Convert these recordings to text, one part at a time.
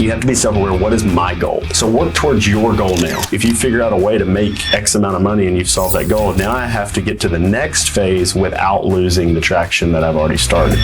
You have to be self-aware. What is my goal? So work towards your goal now. If you figure out a way to make X amount of money and you've solved that goal, now I have to get to the next phase without losing the traction that I've already started.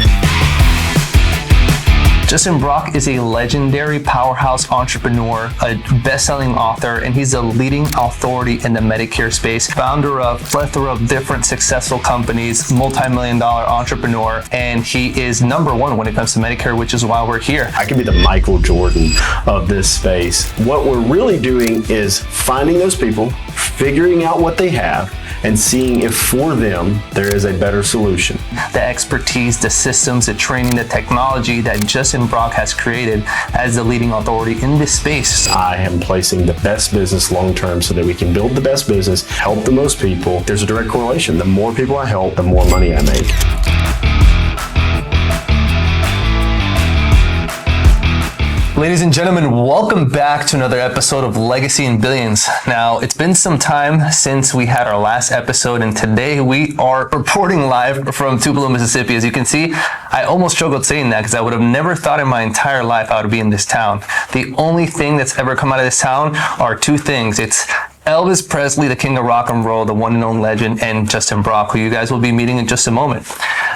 Justin Brock is a legendary powerhouse entrepreneur, a best-selling author, and he's a leading authority in the Medicare space, founder of a plethora of different successful companies, multi-million-dollar entrepreneur, and he is number one when it comes to Medicare, which is why we're here. I could be the Michael Jordan of this space. What we're really doing is finding those people, figuring out what they have, and seeing if for them there is a better solution. The expertise, the systems, the training, the technology that Justin Brock has created as the leading authority in this space. I am placing the best business long-term so that we can build the best business, help the most people. There's a direct correlation. The more people I help, the more money I make. Ladies and gentlemen, welcome back to another episode of Legacy in Billions. Now, it's been some time since we had our last episode, and today we are reporting live from Tupelo, Mississippi. As you can see, I almost struggled saying that because I would have never thought in my entire life I would be in this town. The only thing that's ever come out of this town are two things. It's Elvis Presley, the king of rock and roll, the one and only legend, and Justin Brock, who you guys will be meeting in just a moment.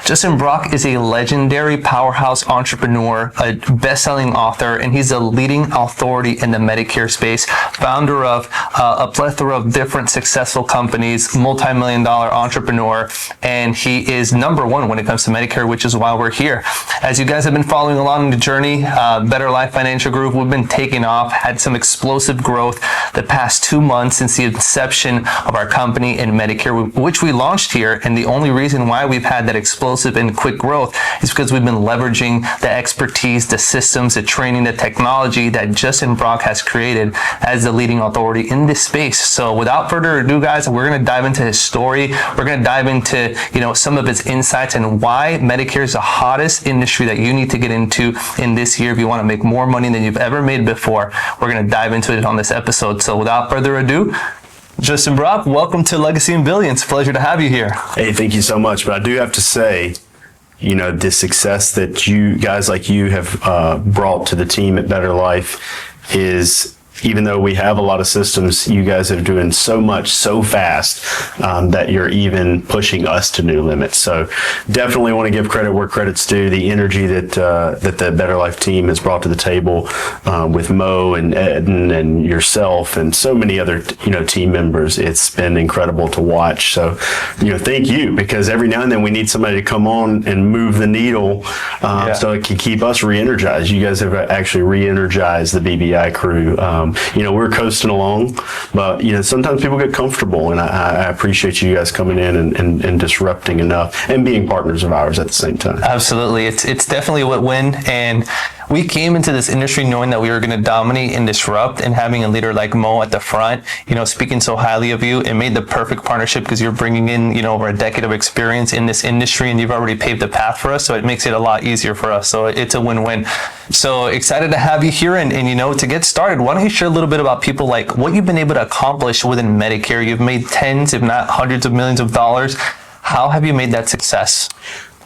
Justin Brock is a legendary powerhouse entrepreneur, a best-selling author, and he's a leading authority in the Medicare space, founder of a plethora of different successful companies, multi-million-dollar entrepreneur, and he is number one when it comes to Medicare, which is why we're here. As you guys have been following along the journey, Better Life Financial Group, we've been taking off, had some explosive growth the past 2 months since the inception of our company in Medicare, which we launched here. And the only reason why we've had that explosive and quick growth is because we've been leveraging the expertise, the systems, the training, the technology that Justin Brock has created as the leading authority in this space. So without further ado, guys, we're going to dive into his story. We're going to dive into, some of his insights and why Medicare is the hottest industry that you need to get into in this year if you want to make more money than you've ever made before. We're going to dive into it on this episode. So without further ado, Justin Brock, welcome to Legacy in Billions. Pleasure to have you here. Hey, thank you so much. But I do have to say, the success that you guys like you have brought to the team at Better Life is, even though we have a lot of systems, you guys are doing so much so fast that you're even pushing us to new limits. So definitely want to give credit where credit's due. The energy that the Better Life team has brought to the table with Mo and Ed and yourself and so many other team members, it's been incredible to watch. So thank you, because every now and then we need somebody to come on and move the needle so it can keep us re-energized. You guys have actually re-energized the BBI crew. We're coasting along, but sometimes people get comfortable, and I appreciate you guys coming in and disrupting enough and being partners of ours at the same time. Absolutely. It's definitely a win, and we came into this industry knowing that we were going to dominate and disrupt, and having a leader like Mo at the front, speaking so highly of you, it made the perfect partnership because you're bringing in, over a decade of experience in this industry, and you've already paved the path for us. So it makes it a lot easier for us. So it's a win-win. So excited to have you here. And to get started, why don't you share a little bit about people, like what you've been able to accomplish within Medicare? You've made tens, if not hundreds of millions of dollars. How have you made that success?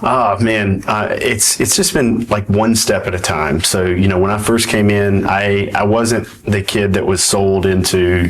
It's just been like one step at a time. So, when I first came in, I wasn't the kid that was sold into,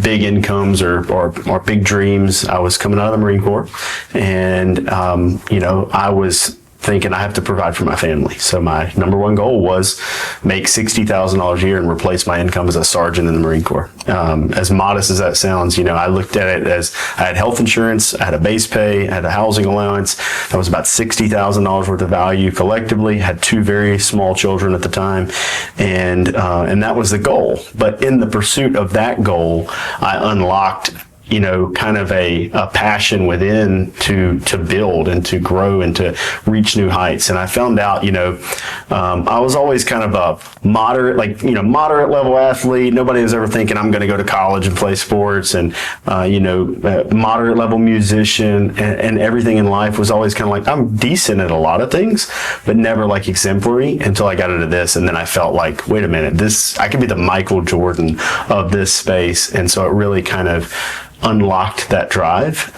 big incomes or big dreams. I was coming out of the Marine Corps, and, I was thinking I have to provide for my family. So my number one goal was make $60,000 a year and replace my income as a sergeant in the Marine Corps. As modest as that sounds, I looked at it as I had health insurance, I had a base pay, I had a housing allowance. That was about $60,000 worth of value collectively. Had two very small children at the time, and that was the goal. But in the pursuit of that goal, I unlocked kind of a passion within to build and to grow and to reach new heights. And I found out, I was always kind of a moderate level athlete. Nobody was ever thinking I'm going to go to college and play sports, and, moderate level musician, and everything in life was always kind of like, I'm decent at a lot of things, but never like exemplary until I got into this. And then I felt like, wait a minute, I could be the Michael Jordan of this space. And so it really kind of unlocked that drive.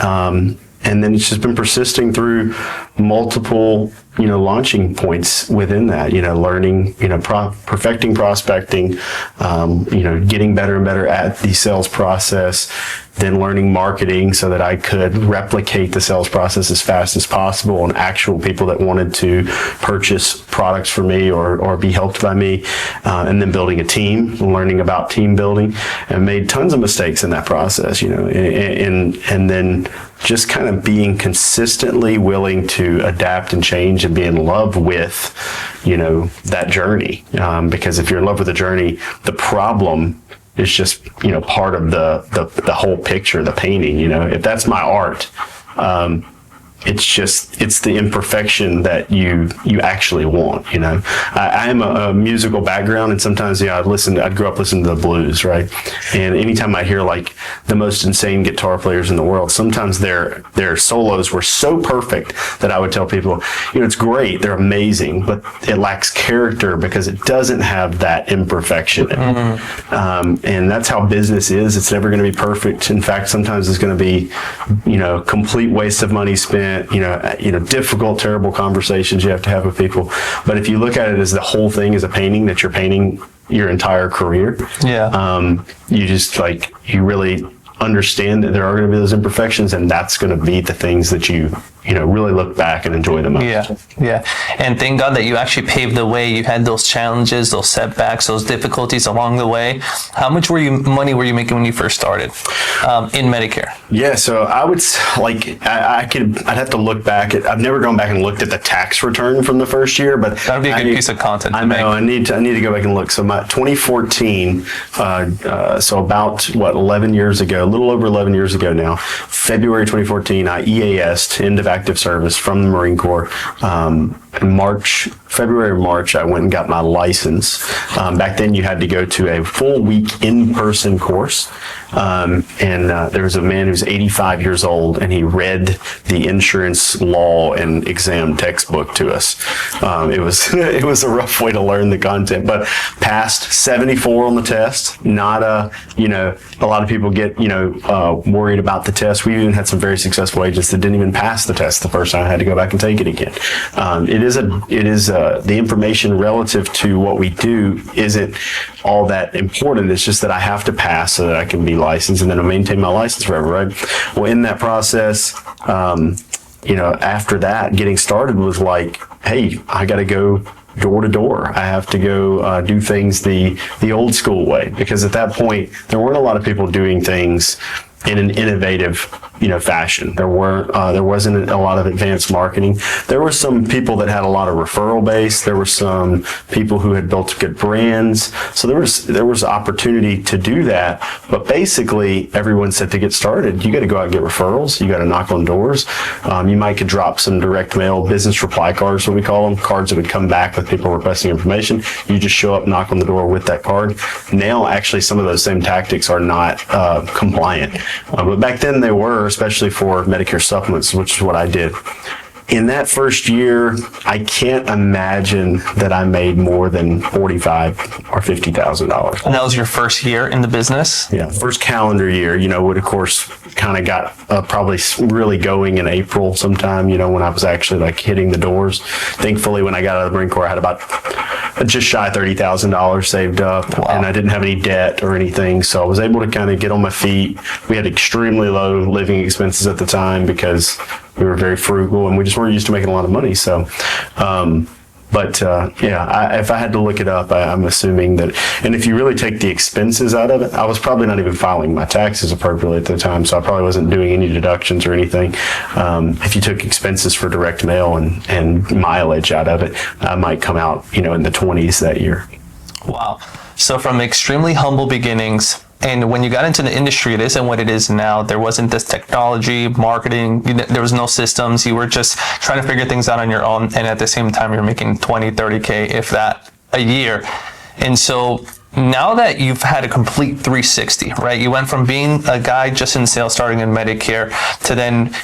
And then it's just been persisting through multiple, launching points within that, learning, perfecting prospecting, getting better and better at the sales process, then learning marketing so that I could replicate the sales process as fast as possible on actual people that wanted to purchase products from me or be helped by me, and then building a team, learning about team building, and made tons of mistakes in that process, and then just kind of being consistently willing to adapt and change and be in love with, that journey. Because if you're in love with the journey, the problem is just, part of the whole picture, the painting, if that's my art, it's the imperfection that you actually want, I am a musical background, and sometimes, I'd grow up listening to the blues, right? And anytime I hear like the most insane guitar players in the world, sometimes their solos were so perfect that I would tell people, it's great, they're amazing, but it lacks character because it doesn't have that imperfection. And that's how business is. It's never going to be perfect. In fact, sometimes it's going to be, complete waste of money spent, difficult, terrible conversations you have to have with people. But if you look at it as the whole thing is a painting that you're painting your entire career, you just you really understand that there are going to be those imperfections, and that's going to be the things that you really look back and enjoy the most. Yeah. And thank God that you actually paved the way. You had those challenges, those setbacks, those difficulties along the way. How much money were you making when you first started in Medicare? Yeah, so I would I'd have to look back at. I've never gone back and looked at the tax return from the first year, but that would be a good piece of content. I know. I need to go back and look. So my 2014, so about 11 years ago, a little over 11 years ago now, February 2014, I EAS'd, end of active service, from the Marine Corps. In February or March, I went and got my license. Back then, you had to go to a full week in-person course. And there was a man who's 85 years old, and he read the insurance law and exam textbook to us. It was a rough way to learn the content, but passed 74 on the test. Not a lot of people get worried about the test. We even had some very successful agents that didn't even pass the test the first time. I had to go back and take it again. It is the information relative to what we do isn't all that important. It's just that I have to pass so that I can be licensed, and then I'll maintain my license forever, right? Well, in that process, after that, getting started was like, hey, I got to go door to door. I have to go do things the old school way, because at that point there weren't a lot of people doing things in an innovative fashion. There wasn't a lot of advanced marketing. There were some people that had a lot of referral base. There were some people who had built good brands. So there was opportunity to do that. But basically, everyone said to get started, you got to go out and get referrals. You got to knock on doors. You might could drop some direct mail business reply cards, what we call them, cards that would come back with people requesting information. You just show up, knock on the door with that card. Now, actually, some of those same tactics are not compliant. But back then they were, especially for Medicare supplements, which is what I did. In that first year, I can't imagine that I made more than $45,000 or $50,000. And that was your first year in the business? Yeah, first calendar year, would of course kind of got probably really going in April sometime, when I was actually hitting the doors. Thankfully, when I got out of the Marine Corps, I had about just shy of $30,000 saved up. Wow. And I didn't have any debt or anything. So I was able to kind of get on my feet. We had extremely low living expenses at the time because we were very frugal and we just weren't used to making a lot of money. So, if I had to look it up, I'm assuming that, and if you really take the expenses out of it, I was probably not even filing my taxes appropriately at the time, so I probably wasn't doing any deductions or anything. If you took expenses for direct mail and mileage out of it, I might come out, in the 20s that year. Wow. So from extremely humble beginnings, and when you got into the industry, it isn't what it is now. There wasn't this technology, marketing, there was no systems. You were just trying to figure things out on your own. And at the same time, you're making 20, 30K, if that, a year. And so now that you've had a complete 360, right? You went from being a guy just in sales, starting in Medicare, to then,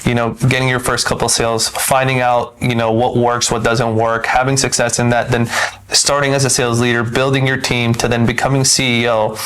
getting your first couple of sales, finding out, what works, what doesn't work, having success in that, then starting as a sales leader, building your team, to then becoming CEO.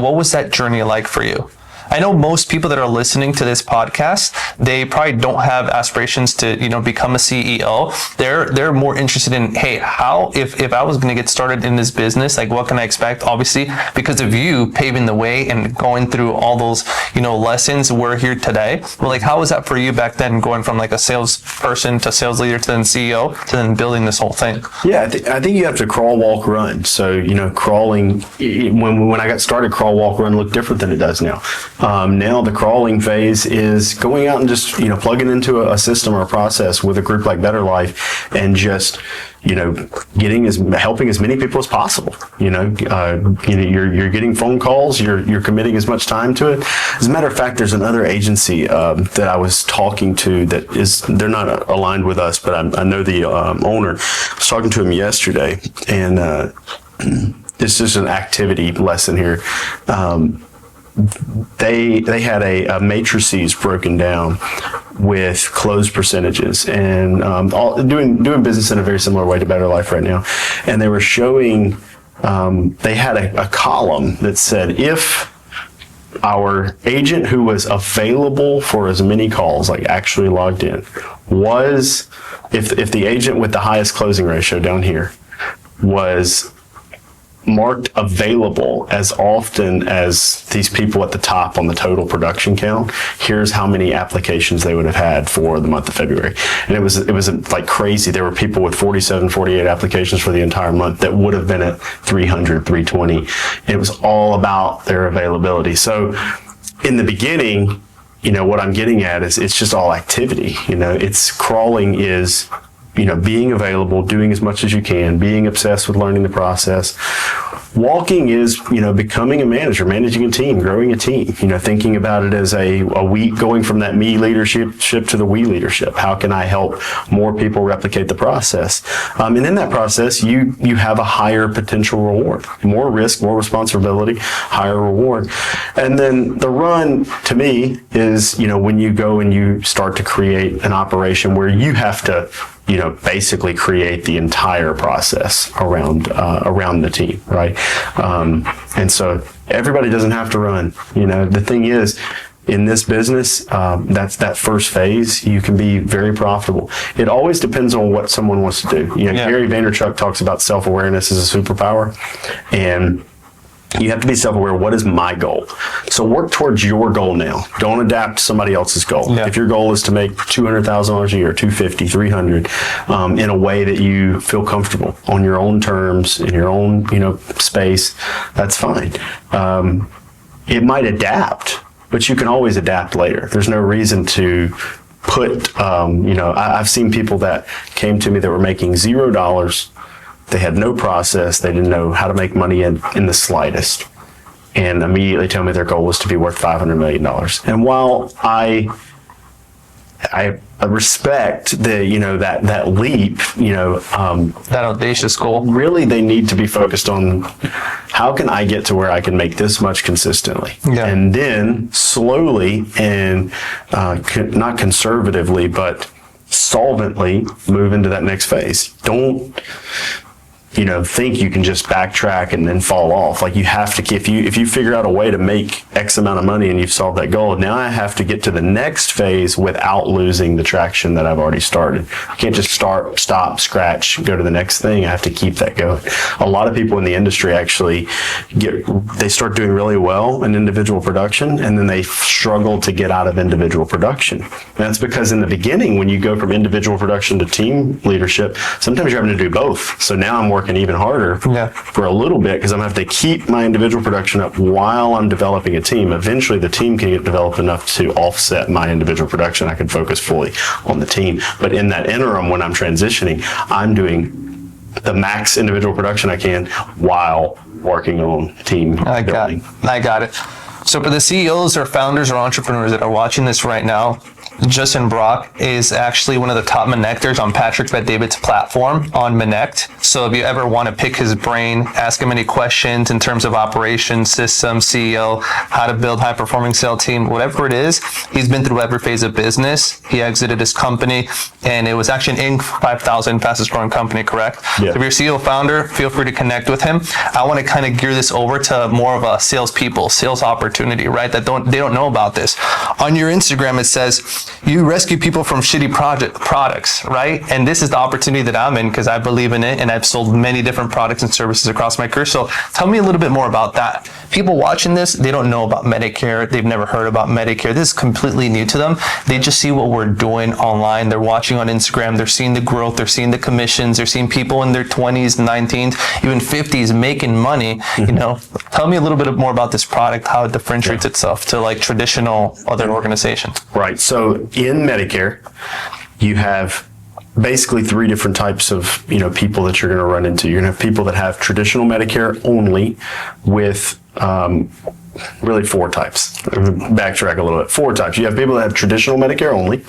What was that journey like for you? I know most people that are listening to this podcast, they probably don't have aspirations to, become a CEO. They're more interested in, hey, how, if I was going to get started in this business, like what can I expect? Obviously, because of you paving the way and going through all those, lessons, we're here today. But like, how was that for you back then, going from like a salesperson to sales leader to then CEO to then building this whole thing? Yeah, I think you have to crawl, walk, run. So, crawling, when I got started, crawl, walk, run looked different than it does now. Now the crawling phase is going out and just, plugging into a system or a process with a group like Better Life and just, helping as many people as possible. You're getting phone calls, you're committing as much time to it. As a matter of fact, there's another agency that I was talking to they're not aligned with us, but I know the owner. I was talking to him yesterday, and it's just an activity lesson here. They had a matrices broken down with closed percentages and doing business in a very similar way to Better Life right now. And they were showing, they had a column that said, if our agent who was available for as many calls, like actually logged in, if the agent with the highest closing ratio down here was marked available as often as these people at the top on the total production count, here's how many applications they would have had for the month of February. And it was like crazy. There were people with 47, 48 applications for the entire month that would have been at 300, 320. It was all about their availability. So in the beginning, what I'm getting at is it's just all activity. It's crawling is being available, doing as much as you can, being obsessed with learning the process. Walking is, becoming a manager, managing a team, growing a team, thinking about it as a we, going from that me leadership to the we leadership. How can I help more people replicate the process? And in that process, you have a higher potential reward, more risk, more responsibility, higher reward. And then the run, to me, is, when you go and you start to create an operation where you have to basically create the entire process around the team, right? And so everybody doesn't have to run. The thing is, in this business, that's that first phase, you can be very profitable. It always depends on what someone wants to do. Gary Vaynerchuk talks about self-awareness as a superpower, and you have to be self-aware. What is my goal? So work towards your goal now. Don't adapt to somebody else's goal. Yeah. If your goal is to make $200,000 a year, 250, 300, in a way that you feel comfortable on your own terms, in your own, space, that's fine. It might adapt, but you can always adapt later. There's no reason to put, I've seen people that came to me that were making $0. They had no process. They didn't know how to make money in the slightest, and immediately tell me their goal was to be worth $500 million. And while I respect that leap, that audacious goal, really they need to be focused on how can I get to where I can make this much consistently, and then slowly and not conservatively, but solvently move into that next phase. Don't think you can just backtrack and then fall off. Like you have to, if you figure out a way to make X amount of money and you've solved that goal, now I have to get to the next phase without losing the traction that I've already started. I can't just stop, scratch, go to the next thing. I have to keep that going. A lot of people in the industry actually they start doing really well in individual production, and then they struggle to get out of individual production. And that's because in the beginning, when you go from individual production to team leadership, sometimes you're having to do both. So now I'm working even harder for a little bit because I'm going to have to keep my individual production up while I'm developing a team. Eventually, the team can get developed enough to offset my individual production. I can focus fully on the team. But in that interim, when I'm transitioning, I'm doing the max individual production I can while working on team building. I got it. So for the CEOs or founders or entrepreneurs that are watching this right now, Justin Brock is actually one of the top Menectors on Patrick Bet-David's platform on Menect. So if you ever want to pick his brain, ask him any questions in terms of operations, systems, CEO, how to build high-performing sales team, whatever it is, he's been through every phase of business. He exited his company, and it was actually an Inc. 5,000 fastest growing company, correct? Yeah. So if you're CEO founder, feel free to connect with him. I want to kind of gear this over to more of a salespeople, sales opportunity, right? They don't know about this. On your Instagram, it says you rescue people from shitty products, right? And this is the opportunity that I'm in because I believe in it, and I've sold many different products and services across my career. So tell me a little bit more about that. People watching this, they don't know about Medicare. They've never heard about Medicare. This is completely new to them. They just see what we're doing online. They're watching on Instagram. They're seeing the growth. They're seeing the commissions. They're seeing people in their 20s, 19s, even 50s making money. You know, tell me a little bit more about this product, how it differentiates itself to like traditional other organizations. Right. So in Medicare, you have basically three different types of, people that you're going to run into. You're going to have people that have traditional Medicare only with, really four types. Backtrack a little bit. Four types. You have people that have traditional Medicare only.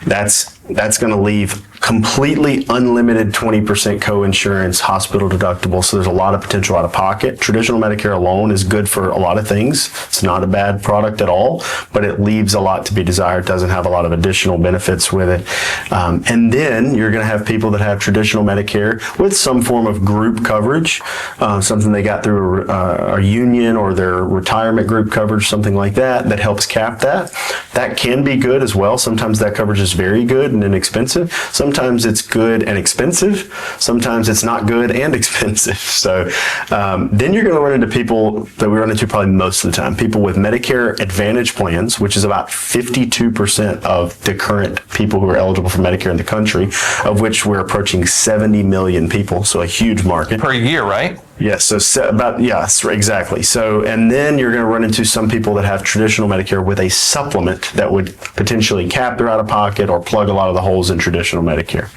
That's going to leave completely unlimited 20% co-insurance, hospital deductible. So there's a lot of potential out of pocket. Traditional Medicare alone is good for a lot of things. It's not a bad product at all, but it leaves a lot to be desired. Doesn't have a lot of additional benefits with it. And then you're going to have people that have traditional Medicare with some form of group coverage, something they got through a union or their retirement group coverage, something like that, that helps cap that. That can be good as well. Sometimes that coverage is very good and inexpensive. Sometimes it's good and expensive. Sometimes it's not good and expensive. So then you're going to run into people that we run into probably most of the time, people with Medicare Advantage plans, which is about 52% of the current people who are eligible for Medicare in the country, of which we're approaching 70 million people. So a huge market. Per year, right? Yes, yes, exactly. So, and then you're going to run into some people that have traditional Medicare with a supplement that would potentially cap their out-of-pocket or plug a lot of the holes in traditional Medicare.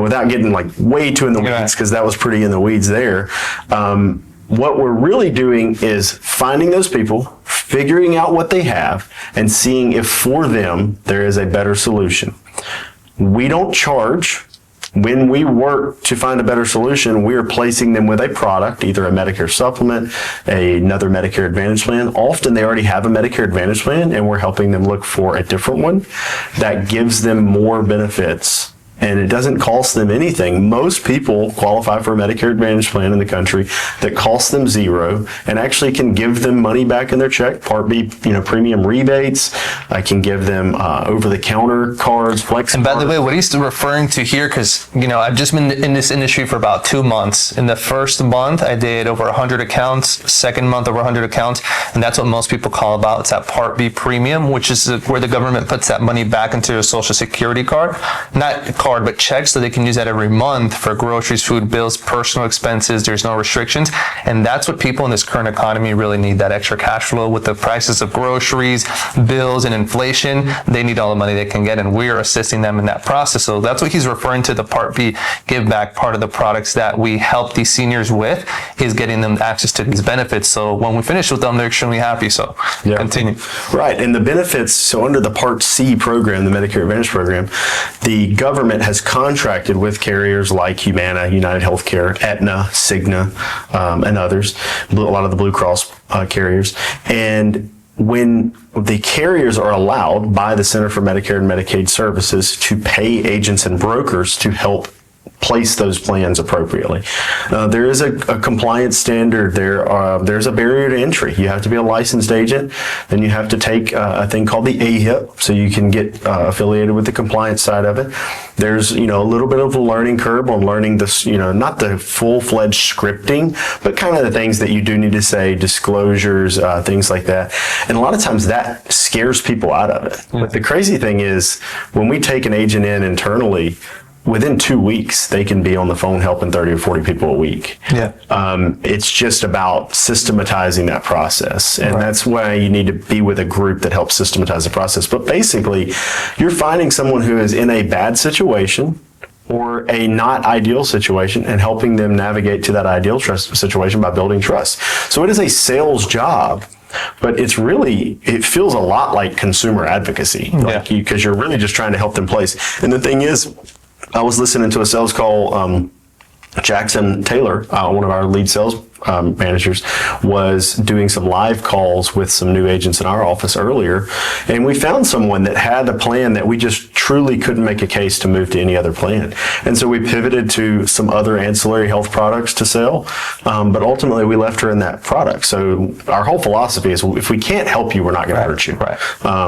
Without getting like way too in the weeds, because that was pretty in the weeds there. What we're really doing is finding those people, figuring out what they have, and seeing if for them there is a better solution. We don't charge. When we work to find a better solution, we are placing them with a product, either a Medicare supplement, another Medicare Advantage plan. Often they already have a Medicare Advantage plan, and we're helping them look for a different one that gives them more benefits. And it doesn't cost them anything. Most people qualify for a Medicare Advantage plan in the country that costs them zero and actually can give them money back in their check. Part B, premium rebates. I can give them over-the-counter cards, flex. And by the way, what he's referring to here, because I've just been in this industry for about 2 months. In the first month, I did over 100 accounts. Second month, over 100 accounts, and that's what most people call about. It's that Part B premium, which is where the government puts that money back into your Social Security card, not card, but checks, so they can use that every month for groceries, food bills, personal expenses. There's no restrictions, and that's what people in this current economy really need, that extra cash flow with the prices of groceries, bills, and inflation. They need all the money they can get, and we're assisting them in that process. So that's what he's referring to, the Part B give back. Part of the products that we help these seniors with is getting them access to these benefits. So when we finish with them, they're extremely happy. So continue. Right, and the benefits, so under the Part C program, the Medicare Advantage program, the government has contracted with carriers like Humana, United Healthcare, Aetna, Cigna, and others, a lot of the Blue Cross carriers. And when the carriers are allowed by the Center for Medicare and Medicaid Services to pay agents and brokers to help place those plans appropriately. There is a compliance standard. There's a barrier to entry. You have to be a licensed agent. Then you have to take a thing called the AHIP, so you can get affiliated with the compliance side of it. There's a little bit of a learning curve on learning this, not the full-fledged scripting, but kind of the things that you do need to say, disclosures, things like that. And a lot of times that scares people out of it. But the crazy thing is, when we take an agent in internally, within 2 weeks, they can be on the phone helping 30 or 40 people a week. Yeah. It's just about systematizing that process. And that's why you need to be with a group that helps systematize the process. But basically, you're finding someone who is in a bad situation or a not ideal situation and helping them navigate to that ideal situation by building trust. So it is a sales job but it feels a lot like consumer advocacy, because you're really just trying to help them place. And the thing is, I was listening to a sales call. Jackson Taylor, one of our lead sales managers, was doing some live calls with some new agents in our office earlier, and we found someone that had a plan that we just truly couldn't make a case to move to any other plan. And so we pivoted to some other ancillary health products to sell, but ultimately we left her in that product. So our whole philosophy is, if we can't help you, we're not going to hurt you.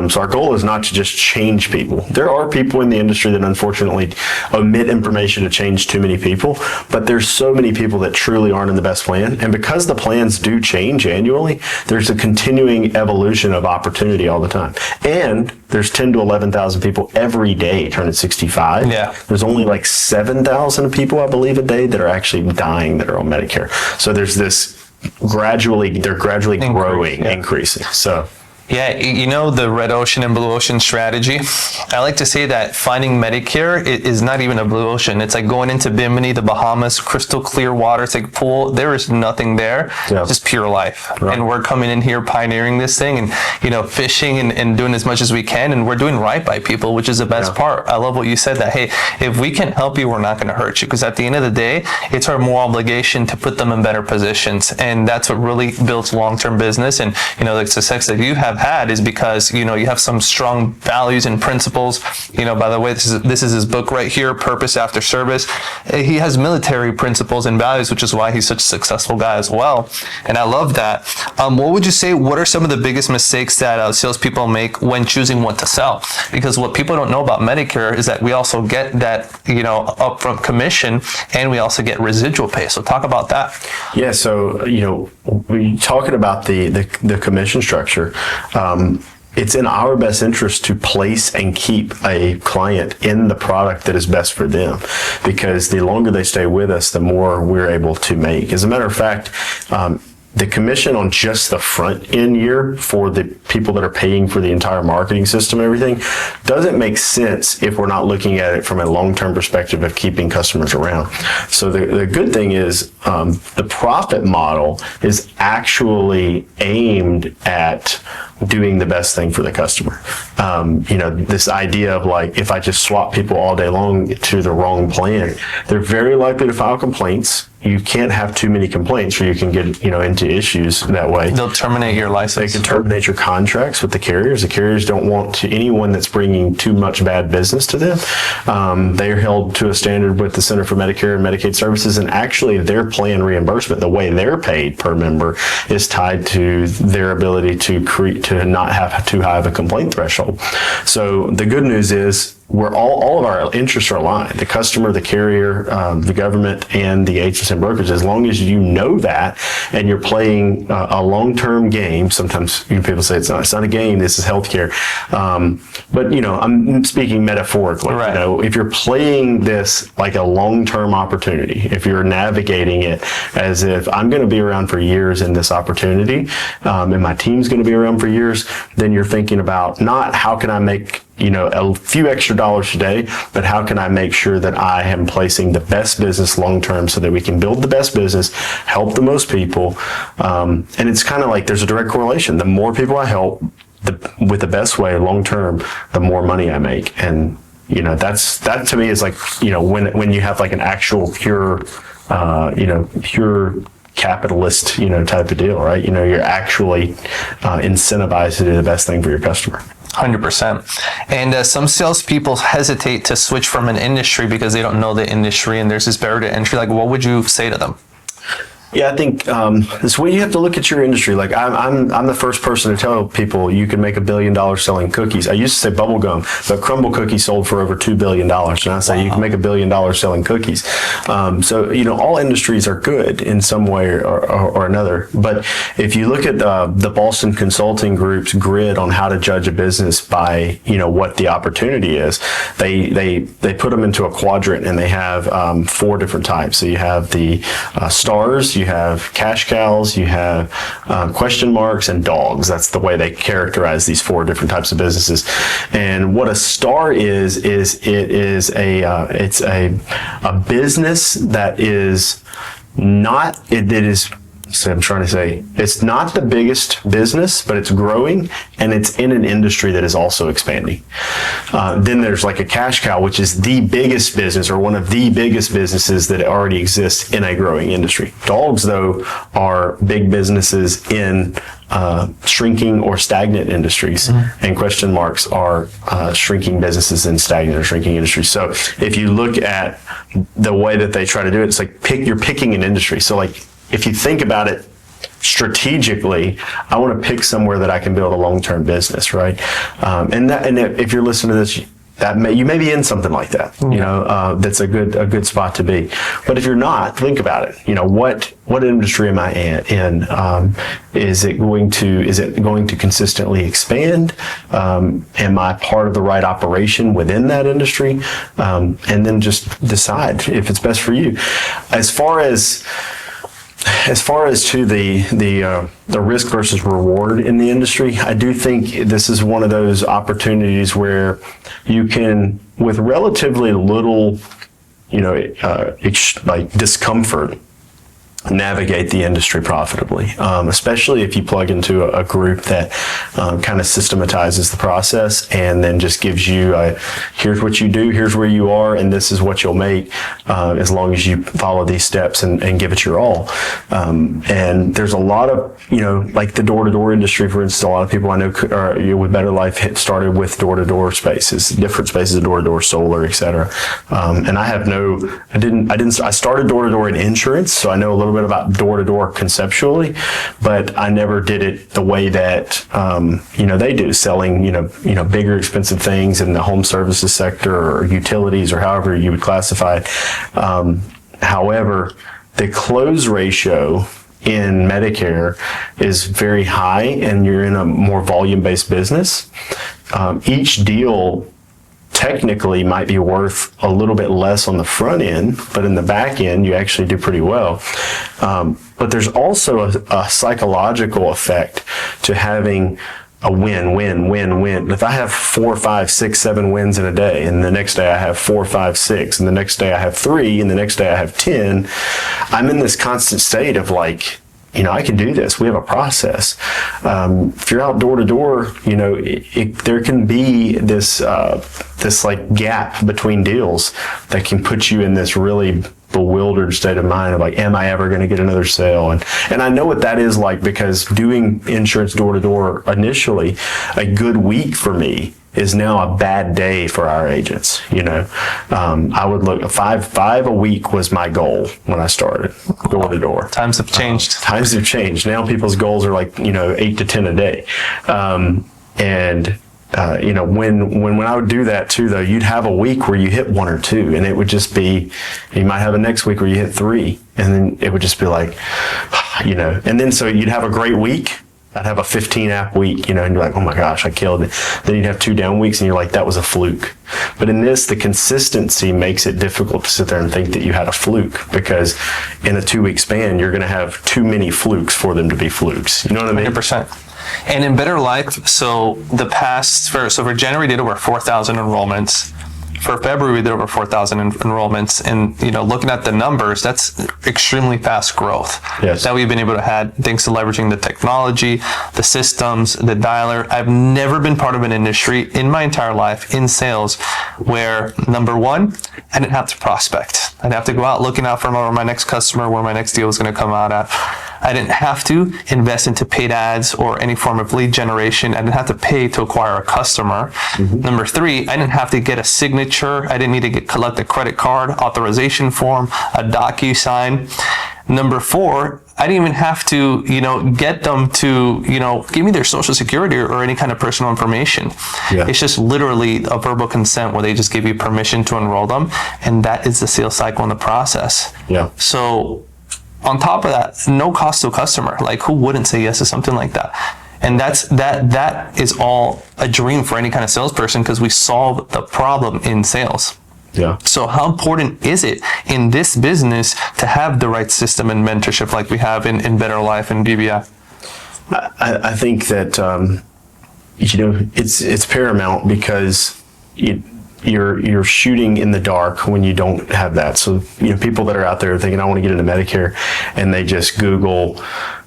So our goal is not to just change people. There are people in the industry that unfortunately omit information to change too many people, but there's so many people that truly aren't in the best plan. And because the plans do change annually, there's a continuing evolution of opportunity all the time. And there's 10 to 11,000 people every day turning 65. There's only like 7,000 people, I believe, a day that are actually dying that are on Medicare. So there's this they're gradually growing, increasing. So. Yeah, you know, the red ocean and blue ocean strategy. I like to say that finding Medicare is not even a blue ocean. It's like going into Bimini, the Bahamas, crystal clear water. It's like pool. There is nothing there, just pure life. And we're coming in here pioneering this thing and, you know, fishing and doing as much as we can. And we're doing right by people, which is the best part. I love what you said, that, hey, if we can help you, we're not going to hurt you. Because at the end of the day, it's our moral obligation to put them in better positions. And that's what really builds long-term business. And, you know, the success that you have had is because, you know, you have some strong values and principles. You know, by the way, this is his book right here, Purpose After Service. He has military principles and values, which is why he's such a successful guy as well. And I love that. What would you say, what are some of the biggest mistakes that salespeople make when choosing what to sell? Because what people don't know about Medicare is that we also get that, you know, upfront commission, and we also get residual pay. So talk about that. Yeah, so, you know, we're talking about the commission structure. It's in our best interest to place and keep a client in the product that is best for them, because the longer they stay with us, the more we're able to make. As a matter of fact, the commission on just the front end year for the people that are paying for the entire marketing system, everything, doesn't make sense if we're not looking at it from a long-term perspective of keeping customers around. So the good thing is, the profit model is actually aimed at doing the best thing for the customer. You know, this idea of like, if I just swap people all day long to the wrong plan, they're very likely to file complaints. You can't have too many complaints, or you can get, you know, into issues that way. They'll terminate your license. They can terminate your contracts with the carriers. The carriers don't want anyone that's bringing too much bad business to them. They're held to a standard with the Center for Medicare and Medicaid Services, and actually their plan reimbursement, the way they're paid per member, is tied to their ability to not have too high of a complaint threshold. So the good news is, all of our interests are aligned. The customer, the carrier, the government, and the agents and brokers. As long as you know that, and you're playing a long-term game. Sometimes people say it's not a game. This is healthcare. But you know, I'm speaking metaphorically. You know, if you're playing this like a long-term opportunity, if you're navigating it as if I'm going to be around for years in this opportunity, and my team's going to be around for years, then you're thinking about not how can I make, you know, a few extra dollars today, but how can I make sure that I am placing the best business long-term so that we can build the best business, help the most people. And it's kind of like there's a direct correlation. The more people I help with the best way long-term, the more money I make. And, you know, that to me is like, you know, when you have like an actual pure capitalist, you know, type of deal, right? You know, you're actually incentivized to do the best thing for your customer. 100%. And some salespeople hesitate to switch from an industry because they don't know the industry, and there's this barrier to entry. Like, what would you say to them? Yeah, I think it's when you have to look at your industry. Like I'm the first person to tell people you can make $1 billion selling cookies. I used to say bubble gum, but Crumble cookies sold for over $2 billion. And I say you can make $1 billion selling cookies. So, you know, all industries are good in some way or another. But if you look at the Boston Consulting Group's grid on how to judge a business by, you know, what the opportunity is, they put them into a quadrant, and they have 4 different types. So you have the stars, you have cash cows, you have question marks, and dogs. That's the way they characterize these 4 different types of businesses. And what a star is it's a business that is not, it is So I'm trying to say it's not the biggest business, but it's growing and it's in an industry that is also expanding. Then there's like a cash cow, which is the biggest business or one of the biggest businesses that already exists in a growing industry. Dogs, though, are big businesses in shrinking or stagnant industries, and question marks are shrinking businesses in stagnant or shrinking industries. So if you look at the way that they try to do it, it's like you're picking an industry. So like, if you think about it strategically, I want to pick somewhere that I can build a long-term business, right? And if you're listening to this, you may be in something like that. You know, that's a good spot to be. But if you're not, think about it. You know, what industry am I in? Is it going to consistently expand? Am I part of the right operation within that industry? And then just decide if it's best for you. As far as to the risk versus reward in the industry, I do think this is one of those opportunities where you can, with relatively little, like discomfort, navigate the industry profitably, especially if you plug into a group that kind of systematizes the process and then just gives you here's what you do, here's where you are, and this is what you'll make as long as you follow these steps and give it your all. And there's a lot of, like the door-to-door industry, for instance, a lot of people I know with Better Life started with door-to-door spaces, different spaces of door-to-door, solar, etc. And I started door-to-door in insurance, so I know a little bit about door-to-door conceptually, but I never did it the way that they do, selling bigger expensive things in the home services sector or utilities or however you would classify it. However, the close ratio in Medicare is very high, and you're in a more volume-based business. Each deal technically might be worth a little bit less on the front end, but in the back end, you actually do pretty well. But there's also a psychological effect to having a win. If I have 4, 5, 6, 7 wins in a day, and the next day I have 4, 5, 6, and the next day I have 3, and the next day I have 10, I'm in this constant state of like, I can do this. We have a process. If you're out door to door, there can be this like gap between deals that can put you in this really bewildered state of mind of like, am I ever going to get another sale? And I know what that is like, because doing insurance door to door initially, a good week for me is now a bad day for our agents. I would look, five a week was my goal when I started door to door. Times have changed. Times have changed. Now people's goals are like, 8 to 10 a day. When I would do that too, though, you'd have a week where you hit 1 or 2, and it would just be, you might have a next week where you hit 3, and then it would just be like, and then so you'd have a great week. I'd have a 15 app week, and you're like, oh my gosh, I killed it. Then you'd have 2 down weeks, and you're like, that was a fluke. But in this, the consistency makes it difficult to sit there and think that you had a fluke, because in a 2-week span, you're going to have too many flukes for them to be flukes. You know what I mean? 100%. And in Better Life, so for January, we did over 4,000 enrollments. For February, we did over 4,000 enrollments, and looking at the numbers, that's extremely fast growth that we've been able to have thanks to leveraging the technology, the systems, the dialer. I've never been part of an industry in my entire life in sales where, number one, I didn't have to prospect. I'd have to go out looking out for my next customer, where my next deal was going to come out at. I didn't have to invest into paid ads or any form of lead generation. I didn't have to pay to acquire a customer. Mm-hmm. Number 3, I didn't have to get a signature. I didn't need to collect a credit card, authorization form, a DocuSign. Number 4, I didn't even have to, get them to, give me their social security or any kind of personal information. Yeah. It's just literally a verbal consent where they just give you permission to enroll them. And that is the sales cycle in the process. Yeah. So on top of that, no cost to a customer. Like, who wouldn't say yes to something like that? And that is all a dream for any kind of salesperson, because we solve the problem in sales. Yeah. So how important is it in this business to have the right system and mentorship like we have in Better Life and BBI? I think that, it's paramount, because you're shooting in the dark when you don't have that. So, people that are out there thinking, I want to get into Medicare, and they just Google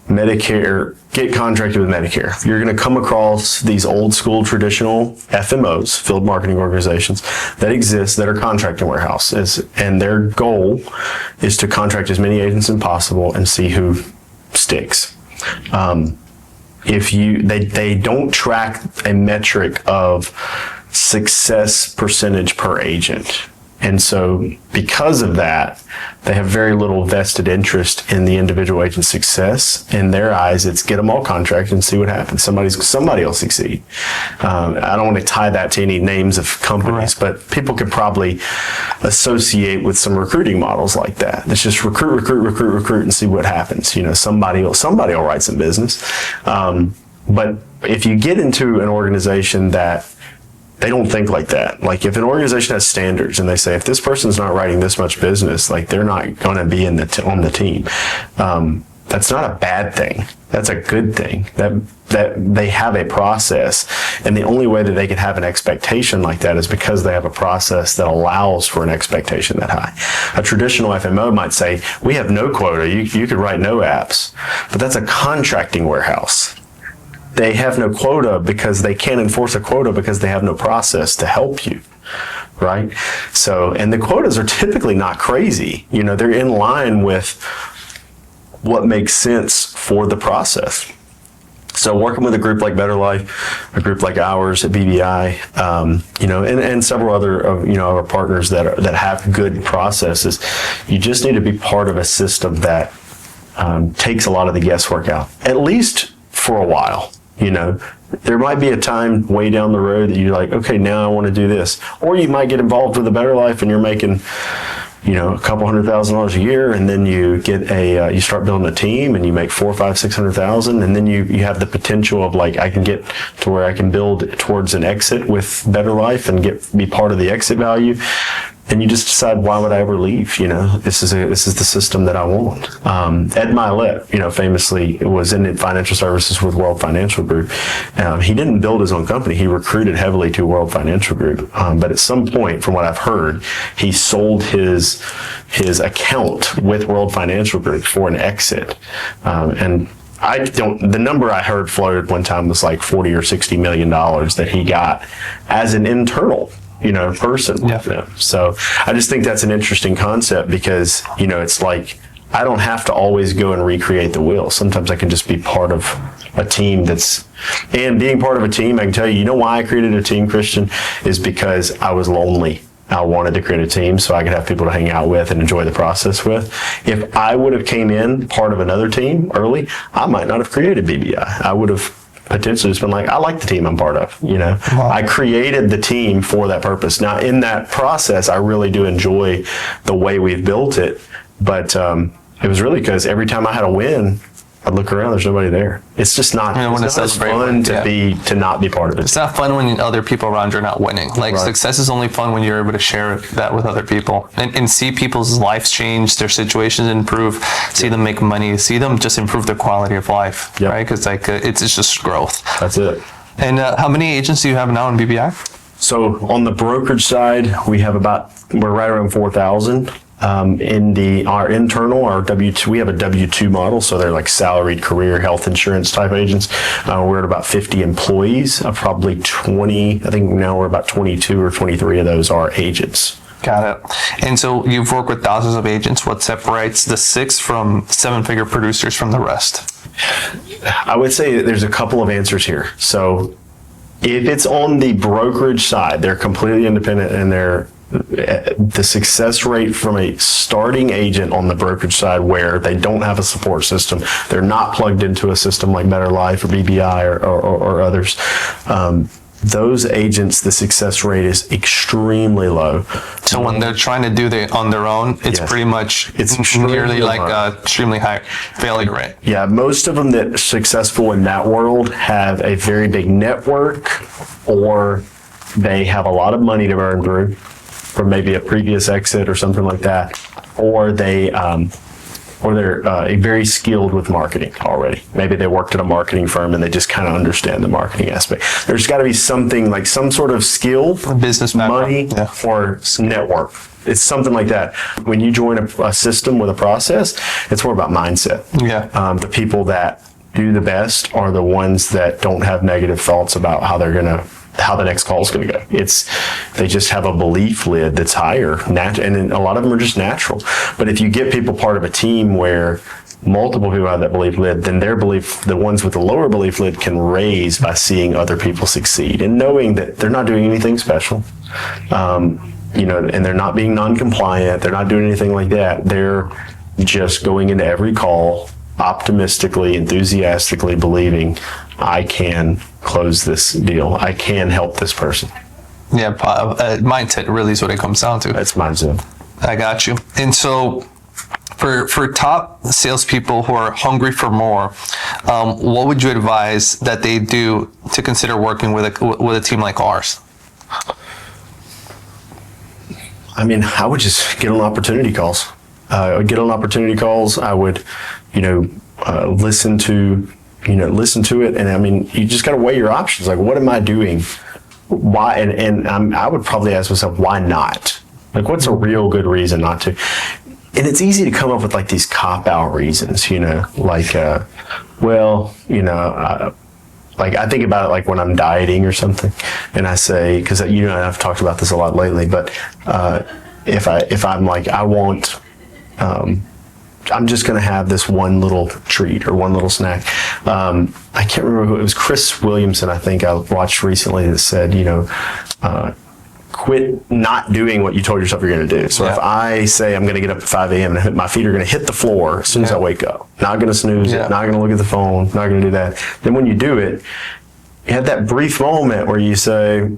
Medicare, get contracted with Medicare. You're going to come across these old school traditional FMOs, field marketing organizations, that exist, that are contracting warehouses, and their goal is to contract as many agents as possible and see who sticks. They don't track a metric of success percentage per agent. And so because of that, they have very little vested interest in the individual agent's success. In their eyes, it's get them all contracted and see what happens. Somebody will succeed. I don't want to tie that to any names of companies, but people could probably associate with some recruiting models like that. It's just recruit, and see what happens. Somebody will write some business. But if you get into an organization that they don't think like that. Like if an organization has standards and they say, if this person's not writing this much business, like they're not going to be on the team. That's not a bad thing. That's a good thing. That they have a process, and the only way that they can have an expectation like that is because they have a process that allows for an expectation that high. A traditional FMO might say, we have no quota. You could write no apps, but that's a contracting warehouse. They have no quota because they can't enforce a quota because they have no process to help you, right? So, and the quotas are typically not crazy. They're in line with what makes sense for the process. So working with a group like Better Life, a group like ours at BBI, and several other of our partners that have good processes, you just need to be part of a system that takes a lot of the guesswork out, at least for a while. There might be a time way down the road that you're like, okay, now I want to do this. Or you might get involved with a Better Life and you're making, a couple $100,000 a year, and then you get you start building a team and you make $400,000, $500,000, $600,000, and then you have the potential of like, I can get to where I can build towards an exit with Better Life and be part of the exit value. And you just decide, why would I ever leave? This is the system that I want. Ed Milet, famously was in financial services with World Financial Group. He didn't build his own company. He recruited heavily to World Financial Group. But at some point, from what I've heard, he sold his account with World Financial Group for an exit. And the number I heard floated one time was like $40 or $60 million that he got as an internal person with them. So I just think that's an interesting concept because, it's like, I don't have to always go and recreate the wheel. Sometimes I can just be part of a team and being part of a team, I can tell you, why I created a team, Christian, is because I was lonely. I wanted to create a team so I could have people to hang out with and enjoy the process with. If I would have came in part of another team early, I might not have created BBI. I would have potentially just been like, I like the team I'm part of. Wow. I created the team for that purpose. Now, in that process, I really do enjoy the way we've built it. But it was really because every time I had a win, I'd look around, there's nobody there. It's just not, it's not as fun to not be part of it. It's not fun when other people around you are not winning. Success is only fun when you're able to share that with other people and see people's lives change, their situations improve, see them make money, see them just improve their quality of life, right? Because it's just growth. That's it. And how many agents do you have now in BBI? So on the brokerage side, we're right around 4,000. In our W2, we have a W2 model, so they're like salaried career health insurance type agents. We're at about 50 employees, probably 20. I think now we're about 22 or 23 of those are agents. Got it. And so you've worked with thousands of agents. What separates the 6 from 7-figure producers from the rest? I would say there's a couple of answers here. So if it's on the brokerage side, they're completely independent and the success rate from a starting agent on the brokerage side where they don't have a support system, they're not plugged into a system like Better Life or BBI or others, those agents, the success rate is extremely low. So when they're trying to do it on their own, it's pretty much nearly like an extremely high failure rate. Yeah, most of them that are successful in that world have a very big network, or they have a lot of money to burn through from maybe a previous exit or something like that, or they or they're very skilled with marketing already. Maybe they worked at a marketing firm and they just kind of understand the marketing aspect. There's got to be something like some sort of skill, business background, money, or network. It's something like that. When you join a system with a process, it's more about mindset. Yeah. The people that do the best are the ones that don't have negative thoughts about how the next call is going to go. They just have a belief lid that's higher, and a lot of them are just natural. But if you get people part of a team where multiple people have that belief lid, then the ones with the lower belief lid can raise by seeing other people succeed and knowing that they're not doing anything special. And they're not being non-compliant. They're not doing anything like that. They're just going into every call optimistically, enthusiastically believing, I can close this deal. I can help this person. Yeah, mindset really is what it comes down to. That's mindset. I got you. And so for top salespeople who are hungry for more, what would you advise that they do to consider working with a team like ours? I mean, I would just get on opportunity calls. I would, listen to it. And I mean, you just got to weigh your options. Like, what am I doing? Why? And I would probably ask myself, why not? Like, what's a real good reason not to? And it's easy to come up with like these cop-out reasons, like, like I think about it like when I'm dieting or something, and I say, because I've talked about this a lot lately, but if I'm like, I'm just going to have this one little treat or one little snack. I can't remember who it was. Chris Williamson, I think I watched recently, that said, quit not doing what you told yourself you're going to do. So if I say I'm going to get up at 5 a.m. and my feet are going to hit the floor as soon as I wake up, not going to snooze it, not going to look at the phone, not going to do that. Then when you do it, you have that brief moment where you say,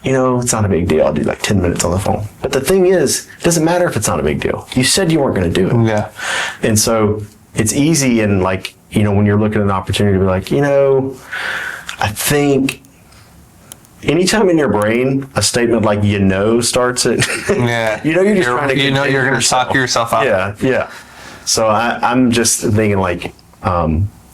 it's not a big deal. I'll do like 10 minutes on the phone. But the thing is, it doesn't matter if it's not a big deal. You said you weren't going to do it. Yeah. And so it's easy, and like, when you're looking at an opportunity to be like, I think anytime in your brain a statement like starts it, yeah, you're just trying to get you're going to talk yourself out. Yeah. So I'm just thinking like,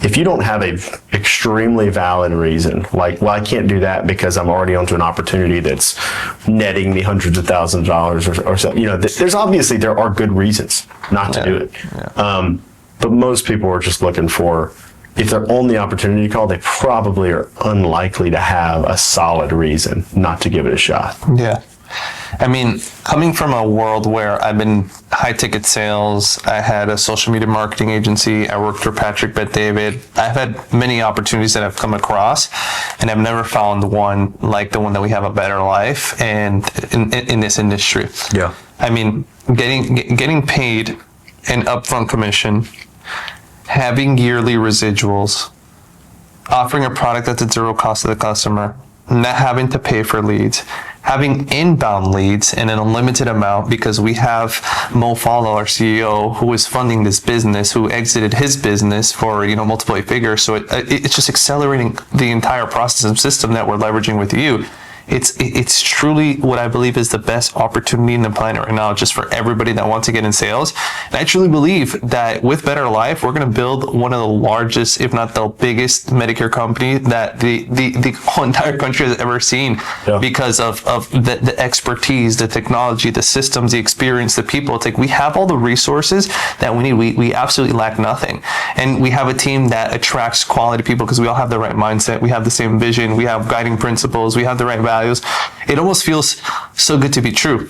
if you don't have a extremely valid reason, like, well, I can't do that because I'm already onto an opportunity that's netting me hundreds of thousands of dollars or so, there are good reasons not to do it. Yeah. But most people are just looking for, if they're on the opportunity call, they probably are unlikely to have a solid reason not to give it a shot. Yeah. I mean, coming from a world where I've been high ticket sales, I had a social media marketing agency, I worked for Patrick Bet-David. I've had many opportunities that I've come across, and I've never found one like the one that we have, A Better Life, and in this industry. Yeah. I mean, getting paid an upfront commission, having yearly residuals, offering a product that's at zero cost to the customer, not having to pay for leads, having inbound leads in an unlimited amount, because we have Mo Follow, our CEO, who is funding this business, who exited his business for multiple figures. So it's just accelerating the entire process and system that we're leveraging with you. It's truly what I believe is the best opportunity in the planet right now, just for everybody that wants to get in sales. And I truly believe that with Better Life, we're going to build one of the largest, if not the biggest, Medicare company that the whole entire country has ever seen, because of the expertise, the technology, the systems, the experience, the people. It's like we have all the resources that we need. We absolutely lack nothing. And we have a team that attracts quality people because we all have the right mindset. We have the same vision. We have guiding principles. We have the right values. It almost feels so good to be true.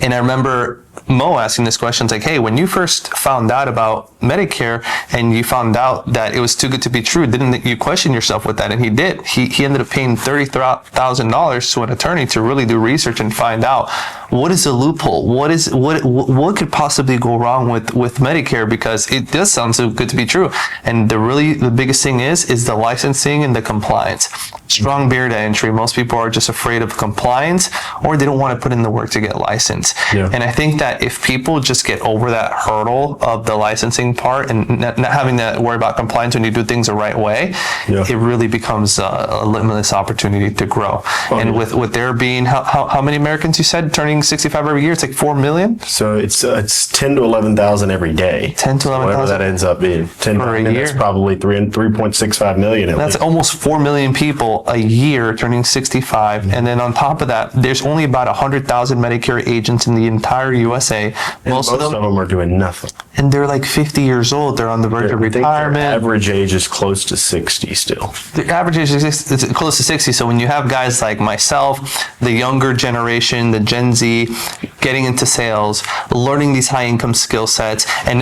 And I remember Mo asking this question, it's like, hey, when you first found out about Medicare and you found out that it was too good to be true, didn't you question yourself with that? And he did. He ended up paying $30,000 to an attorney to really do research and find out what is the loophole, what could possibly go wrong with Medicare, because it does sound so good to be true. And the biggest thing is the licensing and the compliance. Strong barrier to entry. Most people are just afraid of compliance, or they don't want to put in the work to get licensed. Yeah. And I think that that if people just get over that hurdle of the licensing part and not having to worry about compliance when you do things the right way, it really becomes a limitless opportunity to grow. And with there being, how many Americans you said turning 65 every year? It's like 4 million? So it's 10 to 11,000 every day. 10 to 11,000? Whatever that ends up being. 10 per year? That's probably 3.65 million at That's least. almost 4 million people a year turning 65. And then on top of that, there's only about 100,000 Medicare agents in the entire USA. Most of them are doing nothing. And they're like 50 years old. They're on the verge of retirement. Their average age is close to 60 still. The average age is close to 60. So when you have guys like myself, the younger generation, the Gen Z, getting into sales, learning these high income skill sets, and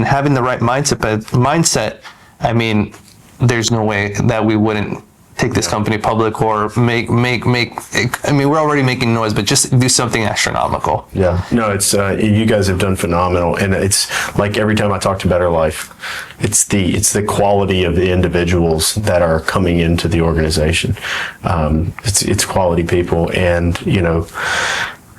having the right mindset, I mean, there's no way that we wouldn't take this company public or make, I mean, we're already making noise, but just do something astronomical. Yeah, no, it's, you guys have done phenomenal. And it's like every time I talk to Better Life, it's the quality of the individuals that are coming into the organization. It's quality people, and, you know,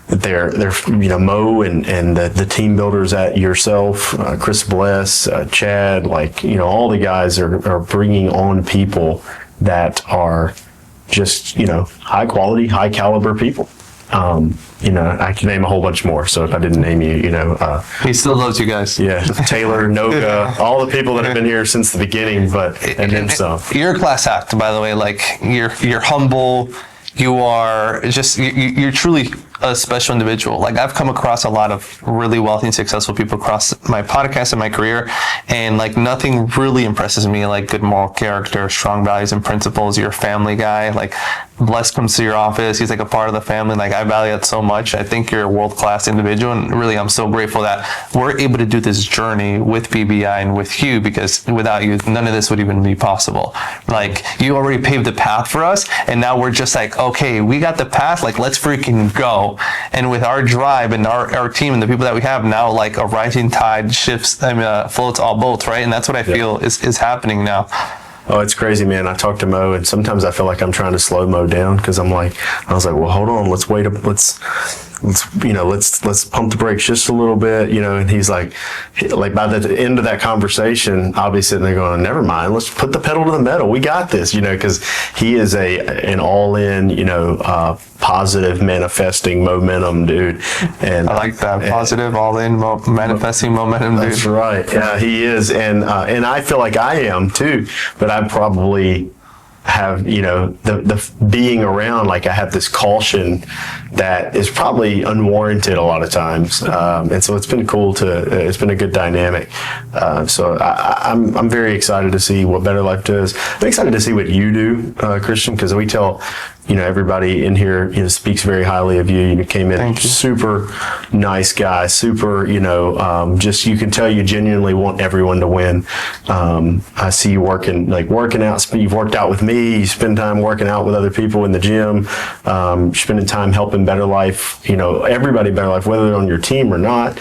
they're you know, Mo and the team builders at yourself, Chris Bless, Chad, like, you know, all the guys are bringing on people that are just, you know, high quality, high caliber people. You know, I can name a whole bunch more. So if I didn't name you, you know, he still loves you guys. Yeah, Taylor, Noga, all the people that have been here since the beginning, but and then some. You're a class act, by the way. Like, you're humble. You are just, you're truly a special individual. Like, I've come across a lot of really wealthy and successful people across my podcast and my career, and like nothing really impresses me like good moral character, strong values and principles. You're a family guy. Like, Bless comes to your office, he's like a part of the family. Like, I value that so much. I think you're a world-class individual, and really I'm so grateful that we're able to do this journey with BBI and with you, because without you none of this would even be possible. Like, you already paved the path for us, and now we're just like, okay, we got the path, like, let's freaking go. And with our drive and our team and the people that we have now, like, a rising tide floats all boats, right? And that's what I feel is happening now. Oh, it's crazy, man. I talk to Mo, and sometimes I feel like I'm trying to slow Mo down, because I was like, well, hold on, let's wait up, let's pump the brakes just a little bit, you know. And he's like by the end of that conversation, I'll be sitting there going, never mind, let's put the pedal to the metal. We got this, you know, because he is an all-in, you know, positive manifesting momentum dude. And I like that, positive all-in manifesting momentum dude. That's right. Yeah, he is, and I feel like I am too, but I probably have, you know, the being around, like, I have this caution that is probably unwarranted a lot of times, and so it's been cool it's been a good dynamic. So I'm very excited to see what Better Life does. I'm excited to see what you do, Christian, because we tell, you know, everybody in here, you know, speaks very highly of you. You came in super nice guy, super, you know, just, you can tell you genuinely want everyone to win. I see you working out. You've worked out with me. You spend time working out with other people in the gym. Spending time helping Better Life. You know, everybody Better Life, whether they're on your team or not.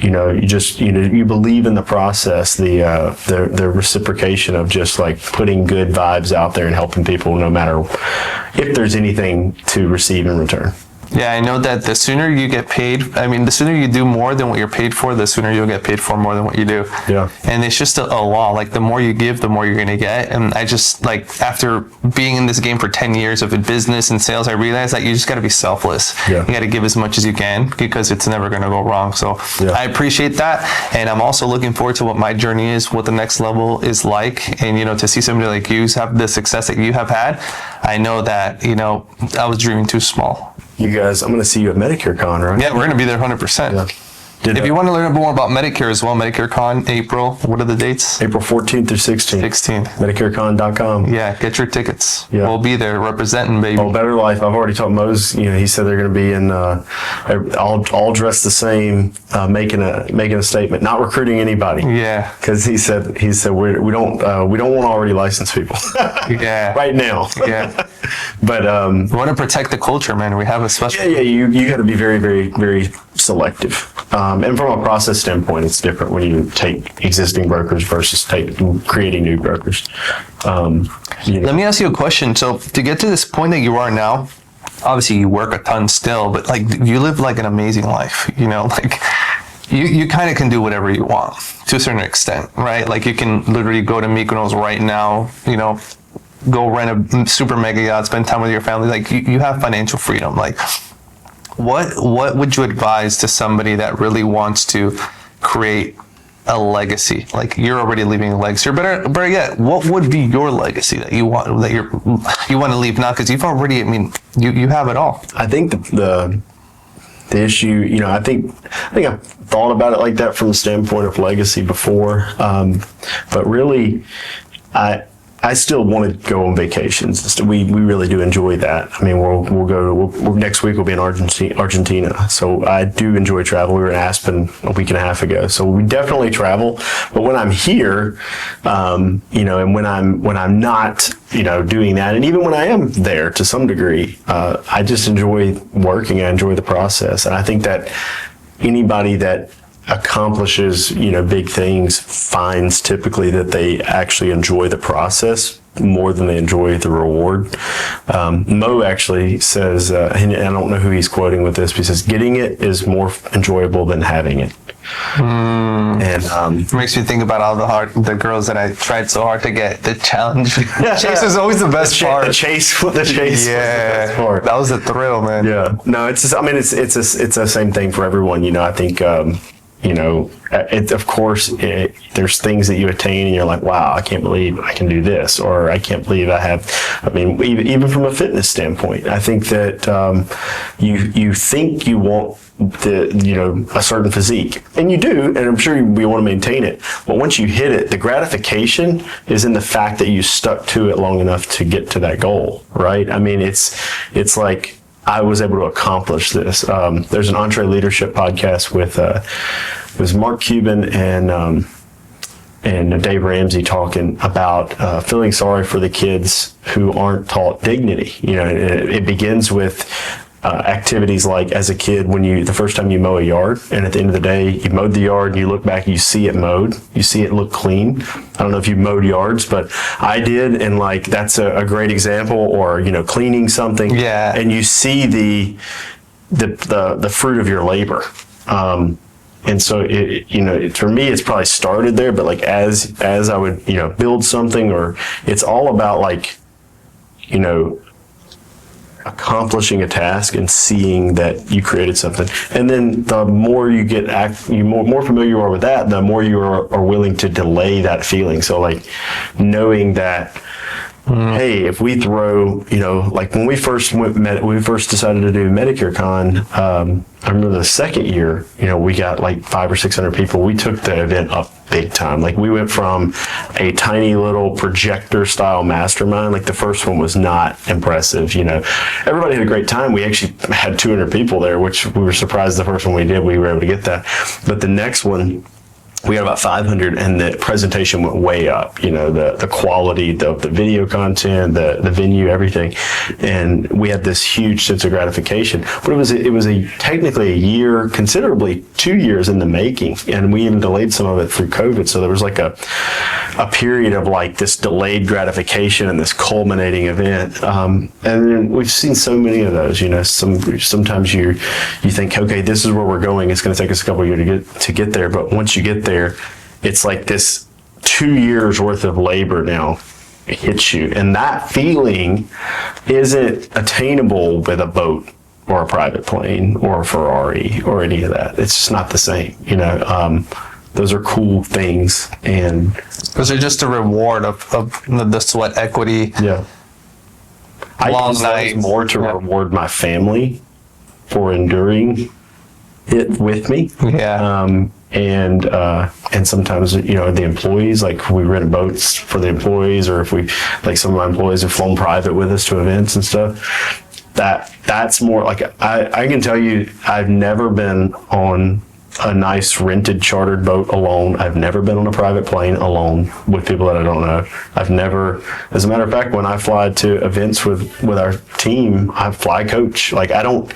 You know, you believe in the process, the reciprocation of just like putting good vibes out there and helping people, no matter if there's anything to receive in return. Yeah, I know that the sooner you get paid, I mean, the sooner you do more than what you're paid for, the sooner you'll get paid for more than what you do. Yeah. And it's just a law. Like, the more you give, the more you're going to get. And I just, like, after being in this game for 10 years of business and sales, I realized that you just got to be selfless. Yeah. You got to give as much as you can, because it's never going to go wrong. So I appreciate that. And I'm also looking forward to what my journey is, what the next level is like. And, you know, to see somebody like you have the success that you have had, I know that, you know, I was dreaming too small. You guys, I'm going to see you at Medicare Con, right? Yeah, we're going to be there 100%. Yeah. If you want to learn more about Medicare as well, Medicare Con, April, what are the dates? April 14th through 16th. 16th. MedicareCon.com. Yeah, get your tickets. Yeah. We'll be there representing, baby. Oh, Better Life. I've already told Mose, you know, he said they're going to be in, all dressed the same, making a statement, not recruiting anybody. Yeah. Because he said we don't want already licensed people. Yeah. Right now. Yeah. But we want to protect the culture, man. We have a special. Yeah. You got to be very, very, very selective. And from a process standpoint, it's different when you take existing brokers versus creating new brokers. Let me ask you a question. So to get to this point that you are now, obviously you work a ton still, but like you live like an amazing life, you know, like you kind of can do whatever you want to a certain extent, right? Like you can literally go to Mykonos right now, you know, go rent a super mega yacht, spend time with your family. Like you have financial freedom. Like what would you advise to somebody that really wants to create a legacy? Like you're already leaving a legacy, or better yet, what would be your legacy that you want to leave now? Because you've already, I mean, you have it all. I think the issue, you know, I think I've thought about it like that from the standpoint of legacy before, but really, I still want to go on vacations. We really do enjoy that. I mean, next week we'll be in Argentina. So I do enjoy travel. We were in Aspen a week and a half ago. So we definitely travel. But when I'm here, you know, and when I'm not, you know, doing that, and even when I am there to some degree, I just enjoy working. I enjoy the process. And I think that anybody that accomplishes, you know, big things finds typically that they actually enjoy the process more than they enjoy the reward. Mo actually says, and I don't know who he's quoting with this, but he says, getting it is more enjoyable than having it. And It makes me think about all the girls that I tried so hard to get. The challenge, chase is always the best part. The chase, yeah, was the best part. That was the thrill, man. Yeah, no, it's the same thing for everyone. You know, I think. You know, of course, there's things that you attain and you're like, wow, I can't believe I can do this, or I can't believe I mean, even from a fitness standpoint, I think that you think you want a certain physique, and you do, and I'm sure we want to maintain it, but once you hit it, the gratification is in the fact that you stuck to it long enough to get to that goal, right? I mean, it's like, I was able to accomplish this. There's an Entre Leadership podcast with it was Mark Cuban and Dave Ramsey talking about feeling sorry for the kids who aren't taught dignity. You know, it begins with activities like, as a kid, the first time you mow a yard, and at the end of the day, you mowed the yard, and you look back, and you see it mowed, you see it look clean. I don't know if you mowed yards, but I did, and like that's a great example. Or, you know, cleaning something, yeah, and you see the fruit of your labor. And so for me, it's probably started there, but like as I would, you know, build something, or it's all about like, you know, accomplishing a task and seeing that you created something. And then the more you get more familiar you are with that, the more you are willing to delay that feeling. So like knowing that, hey, if we throw, you know, like when we first decided to do Medicare Con, I remember the second year, you know, we got like 500 or 600 people. We took the event up big time. Like we went from a tiny little projector style mastermind. Like the first one was not impressive. You know, everybody had a great time. We actually had 200 people there, which we were surprised the first one we did, we were able to get that. But the next one, we got about 500, and the presentation went way up. You know, the quality, the video content, the venue, everything, and we had this huge sense of gratification. But it was technically a year, considerably 2 years in the making, and we even delayed some of it through COVID. So there was like a period of like this delayed gratification and this culminating event. And then we've seen so many of those. You know, sometimes you think, okay, this is where we're going. It's going to take us a couple of years to get there, but once you get there, it's like this 2 years worth of labor now hits you, and that feeling isn't attainable with a boat or a private plane or a Ferrari or any of that. It's just not the same. You know, those are cool things, and those are just a reward of the sweat equity. Yeah, I use those more to reward my family for enduring it with me. Yeah. And sometimes, you know, the employees, like we rent boats for the employees, or if some of my employees have flown private with us to events and stuff, that's more like, I can tell you, I've never been on a nice rented chartered boat alone. I've never been on a private plane alone with people that I don't know. I've never, as a matter of fact, when I fly to events with our team, I fly coach. Like I don't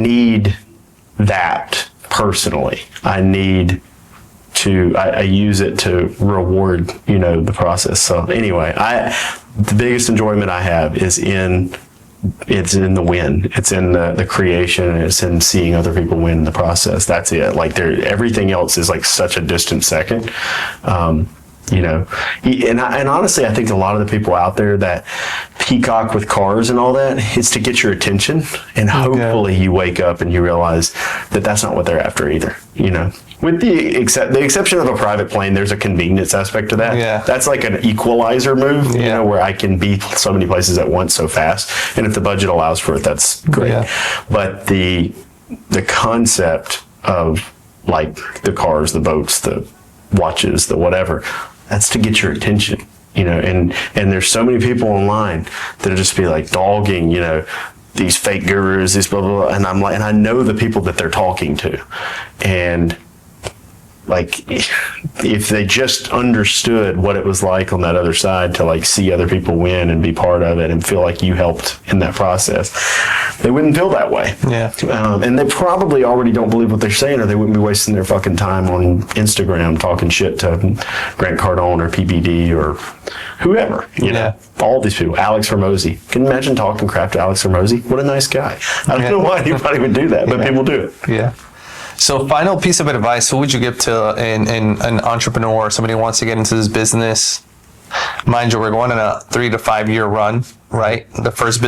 need that personally. I use it to reward, you know, the process. So anyway, the biggest enjoyment I have is in it's in the win. It's in the creation, and it's in seeing other people win in the process. That's it. Like everything else is like such a distant second. And honestly, I think a lot of the people out there that peacock with cars and all that, it's to get your attention, and hopefully you wake up and you realize that that's not what they're after either. With the exception of a private plane, there's a convenience aspect to that. Yeah. That's like an equalizer move, where I can be so many places at once so fast. And if the budget allows for it, that's great. Yeah. But the concept of like the cars, the boats, the watches, the whatever, that's to get your attention, and there's so many people online that'll just be like dogging, these fake gurus, these blah, blah, blah. And I'm like, and I know the people that they're talking to. And like, if they just understood what it was like on that other side to like see other people win and be part of it and feel like you helped in that process, they wouldn't feel that way. Yeah. And they probably already don't believe what they're saying, or they wouldn't be wasting their fucking time on Instagram talking shit to Grant Cardone or PBD or whoever, all these people. Alex Hormozy. Can you imagine talking crap to Alex Hormozy? What a nice guy. I don't know why anybody would do that, but people do it. Yeah. So final piece of advice, what would you give to an entrepreneur, somebody who wants to get into this business? Mind you, we're going on a 3 to 5 year run, right? The first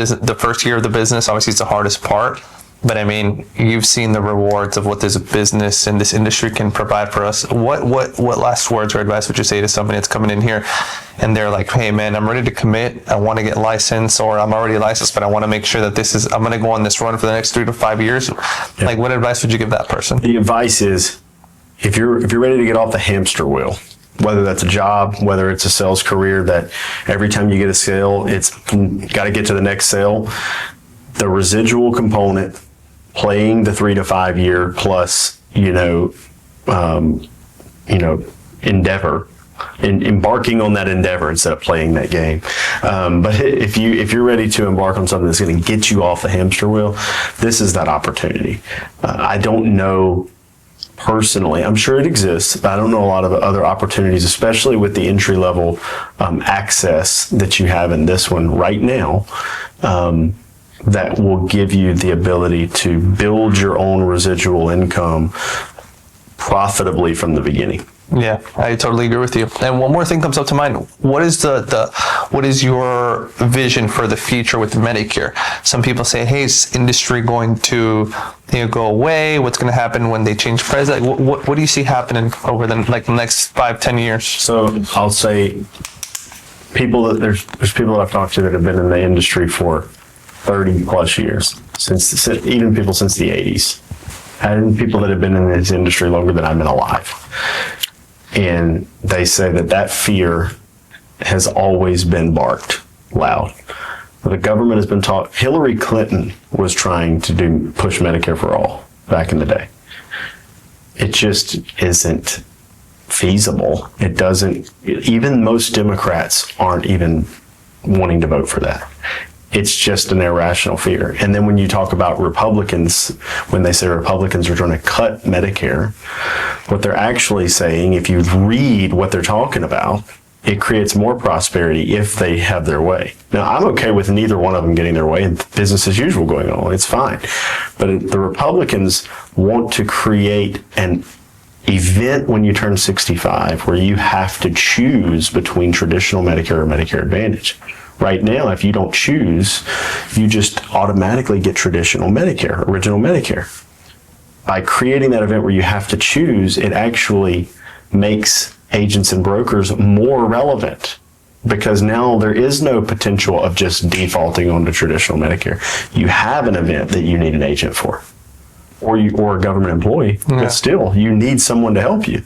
year of the business, obviously, is the hardest part. But I mean, you've seen the rewards of what this business and this industry can provide for us. What last words or advice would you say to somebody that's coming in here and they're like, hey man, I'm ready to commit. I want to get licensed, or I'm already licensed, but I want to make sure that I'm going to go on this run for the next 3 to 5 years. Yeah. Like, what advice would you give that person? The advice is, if you're ready to get off the hamster wheel, whether that's a job, whether it's a sales career that every time you get a sale, it's got to get to the next sale, the residual component, playing the 3 to 5 year plus, endeavor, and embarking on that endeavor instead of playing that game. But if you're ready to embark on something that's going to get you off the hamster wheel, this is that opportunity. I don't know personally, I'm sure it exists, but I don't know a lot of other opportunities, especially with the entry level access that you have in this one right now. That will give you the ability to build your own residual income profitably from the beginning. Yeah, I totally agree with you. And one more thing comes up to mind. What is what is your vision for the future with Medicare? Some people say, hey, is industry going to go away? What's going to happen when they change president? What do you see happening over the next 5-10 years? So I'll say there's people that I've talked to that have been in the industry for 30 plus years, even people since the 80s, and people that have been in this industry longer than I've been alive. And they say that fear has always been barked loud. The government has been taught. Hillary Clinton was trying to push Medicare for all back in the day. It just isn't feasible. It doesn't, even most Democrats aren't even wanting to vote for that. It's just an irrational fear. And then when you talk about Republicans, when they say Republicans are trying to cut Medicare, what they're actually saying, if you read what they're talking about, it creates more prosperity if they have their way. Now, I'm okay with neither one of them getting their way and business as usual going on. It's fine. But the Republicans want to create an event when you turn 65 where you have to choose between traditional Medicare or Medicare Advantage. Right now, if you don't choose, you just automatically get traditional Medicare, original Medicare. By creating that event where you have to choose, it actually makes agents and brokers more relevant, because now there is no potential of just defaulting onto traditional Medicare. You have an event that you need an agent for, or a government employee, but still, you need someone to help you.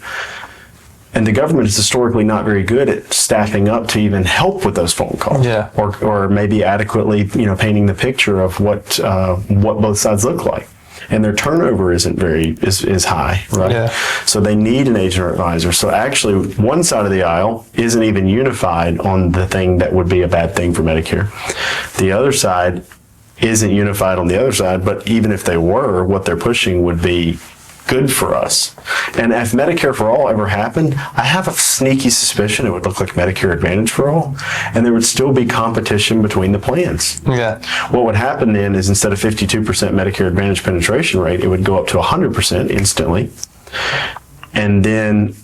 And the government is historically not very good at staffing up to even help with those phone calls, or maybe adequately, painting the picture of what both sides look like. And their turnover isn't is high, right? Yeah. So they need an agent or advisor. So actually, one side of the aisle isn't even unified on the thing that would be a bad thing for Medicare. The other side isn't unified on the other side, but even if they were, what they're pushing would be good for us. And if Medicare for All ever happened, I have a sneaky suspicion it would look like Medicare Advantage for All, and there would still be competition between the plans. Yeah. What would happen then is instead of 52% Medicare Advantage penetration rate, it would go up to 100% instantly. And then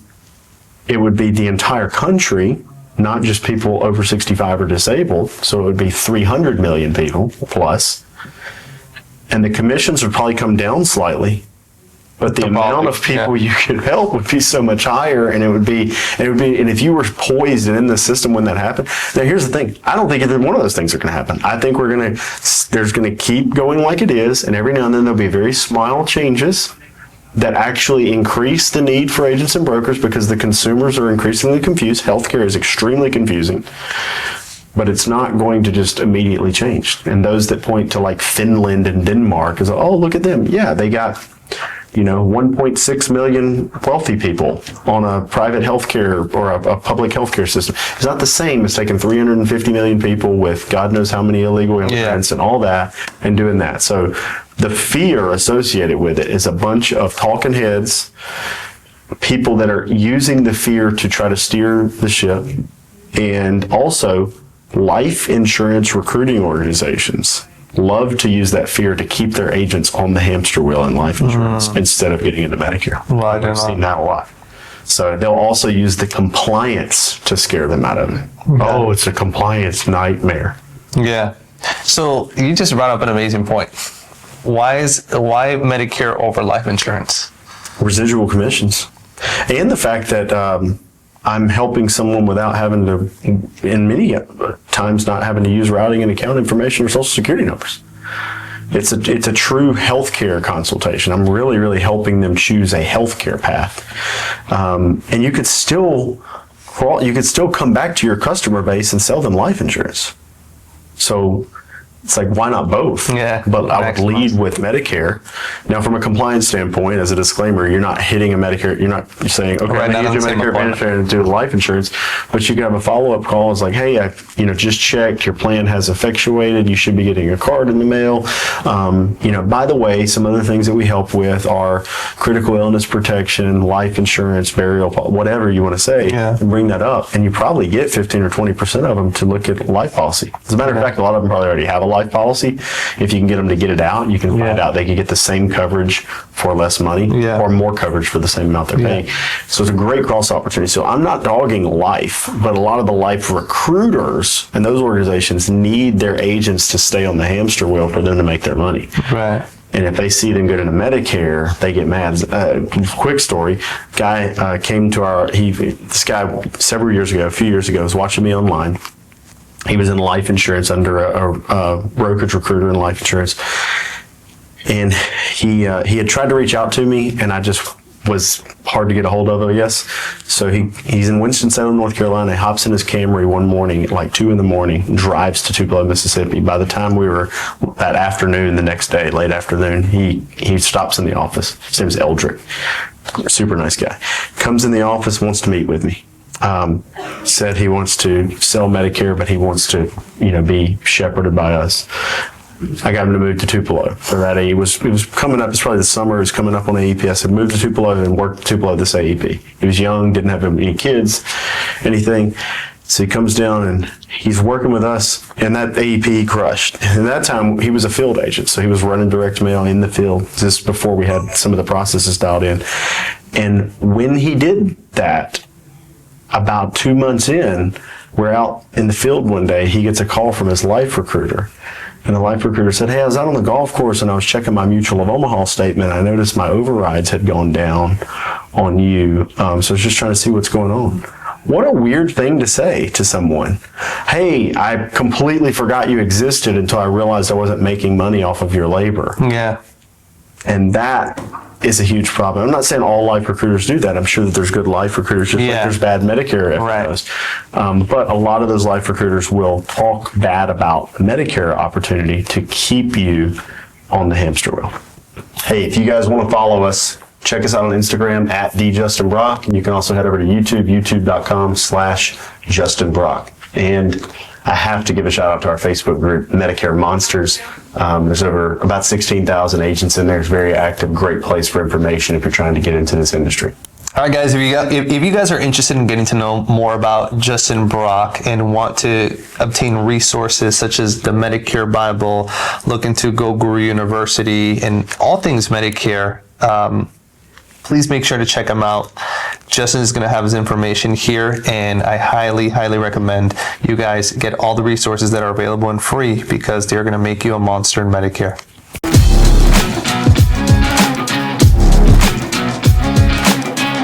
it would be the entire country, not just people over 65 or disabled. So it would be 300 million people plus. And the commissions would probably come down slightly, but the amount of people you could help would be so much higher, and and if you were poised and in the system when that happened. Now here's the thing: I don't think either one of those things are going to happen. I think there's going to keep going like it is, and every now and then there'll be very small changes that actually increase the need for agents and brokers because the consumers are increasingly confused. Healthcare is extremely confusing. But it's not going to just immediately change. And those that point to like Finland and Denmark is, oh, look at them. Yeah, they got, 1.6 million wealthy people on a private healthcare or a public healthcare system. It's not the same as taking 350 million people with God knows how many illegal immigrants and all that and doing that. So the fear associated with it is a bunch of talking heads, people that are using the fear to try to steer the ship, and also life insurance recruiting organizations love to use that fear to keep their agents on the hamster wheel in life insurance instead of getting into Medicare. Well, I've seen that a lot. So they'll also use the compliance to scare them out of it. Yeah. Oh, it's a compliance nightmare. Yeah. So you just brought up an amazing point. Why Medicare over life insurance? Residual commissions. And the fact that I'm helping someone without having to, in many times, not having to use routing and account information or social security numbers. It's a true healthcare consultation. I'm really, really helping them choose a healthcare path. And you could still come back to your customer base and sell them life insurance. So it's like, why not both? Yeah. But I would lead with Medicare. Now, from a compliance standpoint, as a disclaimer, you're not hitting a Medicare. You're saying, okay, I'm going to do Medicare Advantage and do life insurance. But you can have a follow-up call. It's like, hey, I just checked. Your plan has effectuated. You should be getting a card in the mail. By the way, some other things that we help with are critical illness protection, life insurance, burial, whatever you want to say, and bring that up. And you probably get 15 or 20% of them to look at life policy. As a matter of fact, a lot of them probably already have a life policy. If you can get them to get it out, you can find out they can get the same coverage for less money or more coverage for the same amount they're paying. So it's a great cross opportunity. So I'm not dogging life, but a lot of the life recruiters and those organizations need their agents to stay on the hamster wheel for them to make their money. Right. And if they see them go into Medicare, they get mad. Quick story: guy came to this guy a few years ago, was watching me online. He was in life insurance under a brokerage recruiter in life insurance. And he had tried to reach out to me, and I just was hard to get a hold of, I guess. So he's in Winston-Salem, North Carolina. He hops in his Camry one morning at like 2 a.m, drives to Tupelo, Mississippi. By the time we were that afternoon, the next day, late afternoon, he stops in the office. His name's Eldrick. Super nice guy. Comes in the office, wants to meet with me. Said he wants to sell Medicare, but he wants to, be shepherded by us. I got him to move to Tupelo. So that it was coming up. It's probably the summer. It was coming up on AEP. I said, move to Tupelo and work at Tupelo this AEP. He was young, didn't have any kids, anything. So he comes down and he's working with us, and that AEP he crushed. And at that time, he was a field agent, so he was running direct mail in the field just before we had some of the processes dialed in. And when he did that, about 2 months in, we're out in the field one day, he gets a call from his life recruiter. And the life recruiter said, hey, I was out on the golf course and I was checking my Mutual of Omaha statement. I noticed my overrides had gone down on you. So I was just trying to see what's going on. What a weird thing to say to someone. Hey, I completely forgot you existed until I realized I wasn't making money off of your labor. Yeah. And that is a huge problem. I'm not saying all life recruiters do that. I'm sure that there's good life recruiters, just like there's bad Medicare FOs. But a lot of those life recruiters will talk bad about Medicare opportunity to keep you on the hamster wheel. Hey, if you guys want to follow us, check us out on Instagram at @DJustinBrock, and you can also head over to YouTube, youtube.com/JustinBrock. And I have to give a shout out to our Facebook group, Medicare Monsters. There's over about 16,000 agents in there. It's very active, great place for information if you're trying to get into this industry. All right, guys, if you guys are interested in getting to know more about Justin Brock and want to obtain resources such as the Medicare Bible, looking to go Guru University, and all things Medicare, please make sure to check him out. Justin is going to have his information here, and I highly, highly recommend you guys get all the resources that are available and free, because they're going to make you a monster in Medicare.